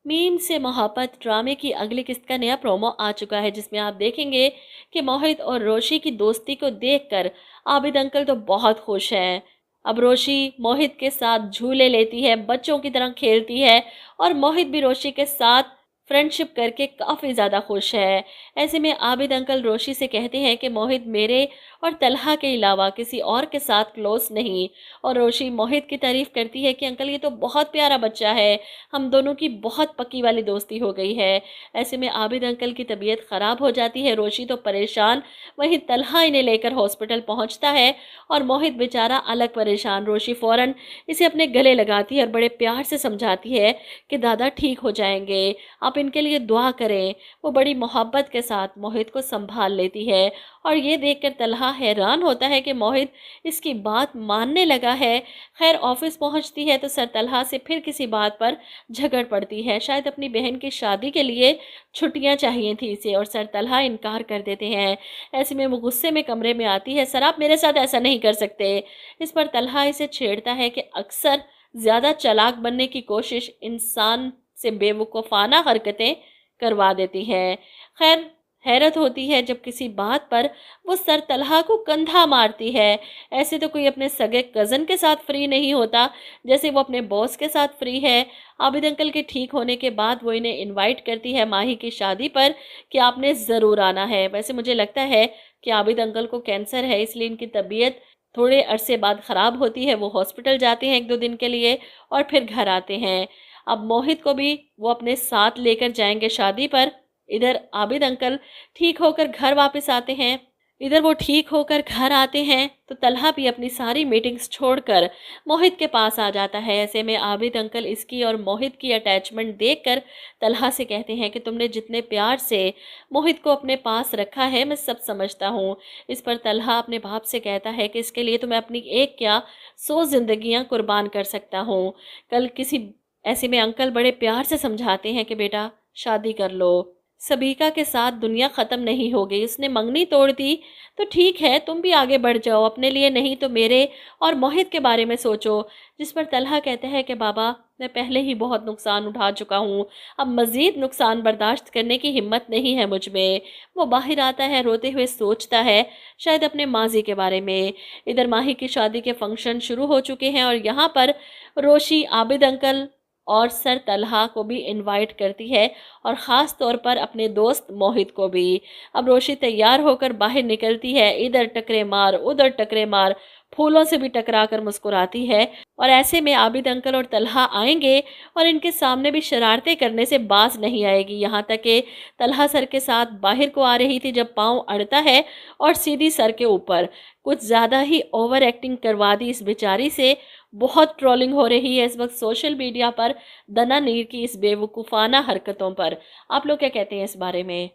Meme से मोहब्बत ड्रामे की अगली किस्त का नया प्रोमो आ चुका है, जिसमें आप देखेंगे कि मोहित और रोशी की दोस्ती को देखकर आबिद अंकल तो बहुत खुश हैं। अब रोशी मोहित के साथ झूले लेती है, बच्चों की तरह खेलती है और मोहित भी रोशी के साथ फ्रेंडशिप करके काफ़ी ज़्यादा खुश है। ऐसे में आबिद अंकल रोशी से कहते हैं कि मोहित मेरे और तलहा के अलावा किसी और के साथ क्लोज नहीं। और रोशी मोहित की तारीफ करती है कि अंकल ये तो बहुत प्यारा बच्चा है, हम दोनों की बहुत पक्की वाली दोस्ती हो गई है। ऐसे में आबिद अंकल की तबीयत ख़राब हो जाती है, रोशी तो परेशान, वहीं तलहा इन्हें लेकर हॉस्पिटल पहुंचता है और मोहित बेचारा अलग परेशान। रोशी फ़ौरन इसे अपने गले लगाती है और बड़े प्यार से समझाती है कि दादा ठीक हो जाएंगे, आप इनके लिए दुआ करें। वो बड़ी मोहब्बत के साथ मोहित को संभाल लेती है और ये देखकर तलहा हैरान होता है कि मोहित इसकी बात मानने लगा है। खैर ऑफिस पहुंचती है तो सर तलहा से फिर किसी बात पर झगड़ पड़ती है। शायद अपनी बहन की शादी के लिए छुट्टियां चाहिए थी इसे और सर तलहा इनकार कर देते हैं। ऐसे में वो गुस्से में कमरे में आती है, सर आप मेरे साथ ऐसा नहीं कर सकते। इस पर तलहा इसे छेड़ता है कि अक्सर ज़्यादा चालाक बनने की कोशिश इंसान से बेवकूफ़ाना हरकतें करवा देती है। खैर हैरत होती है जब किसी बात पर वो सर तलहा को कंधा मारती है। ऐसे तो कोई अपने सगे कज़न के साथ फ्री नहीं होता जैसे वो अपने बॉस के साथ फ्री है। आबिद अंकल के ठीक होने के बाद वो इन्हें इनवाइट करती है माही की शादी पर कि आपने ज़रूर आना है। वैसे मुझे लगता है कि आबिद अंकल को कैंसर है, इसलिए इनकी तबीयत थोड़े अरसे बाद ख़राब होती है। वो हॉस्पिटल जाते हैं 1-2 दिन के लिए और फिर घर आते हैं। अब मोहित को भी वो अपने साथ लेकर जाएंगे शादी पर। इधर आबिद अंकल ठीक होकर घर वापस आते हैं। इधर वो ठीक होकर घर आते हैं तो तलहा भी अपनी सारी मीटिंग्स छोड़कर मोहित के पास आ जाता है। ऐसे में आबिद अंकल इसकी और मोहित की अटैचमेंट देखकर तलहा से कहते हैं कि तुमने जितने प्यार से मोहित को अपने पास रखा है मैं सब समझता हूँ। इस पर तलहा अपने बाप से कहता है कि इसके लिए तो मैं अपनी एक क्या 100 जिंदगियां कुर्बान कर सकता हूँ। कल किसी ऐसे में अंकल बड़े प्यार से समझाते हैं कि बेटा शादी कर लो, सबीका के साथ दुनिया ख़त्म नहीं हो गई, उसने मंगनी तोड़ दी तो ठीक है तुम भी आगे बढ़ जाओ, अपने लिए नहीं तो मेरे और मोहित के बारे में सोचो। जिस पर तलहा कहते हैं कि बाबा मैं पहले ही बहुत नुकसान उठा चुका हूँ, अब मज़ीद नुकसान बर्दाश्त करने की हिम्मत नहीं है मुझ में। वो बाहर आता है, रोते हुए सोचता है शायद अपने माजी के बारे में। इधर माही की शादी के फंक्शन शुरू हो चुके हैं और यहाँ पर रोशी आबिद अंकल और सर तलहा को भी इनवाइट करती है और ख़ास तौर पर अपने दोस्त मोहित को भी। अब रोशी तैयार होकर बाहर निकलती है, इधर टकरे मार उधर टकरे मार, फूलों से भी टकरा कर मुस्कुराती है। और ऐसे में आबिद अंकल और तलहा आएंगे और इनके सामने भी शरारतें करने से बाज नहीं आएगी। यहाँ तक कि तलहा सर के साथ बाहर को आ रही थी जब पाँव अड़ता है और सीधी सर के ऊपर। कुछ ज़्यादा ही ओवर एक्टिंग करवा दी इस बेचारी से। बहुत ट्रोलिंग हो रही है इस वक्त सोशल मीडिया पर दना नीर की इस बेवकूफ़ाना हरकतों पर। आप लोग क्या कहते हैं इस बारे में?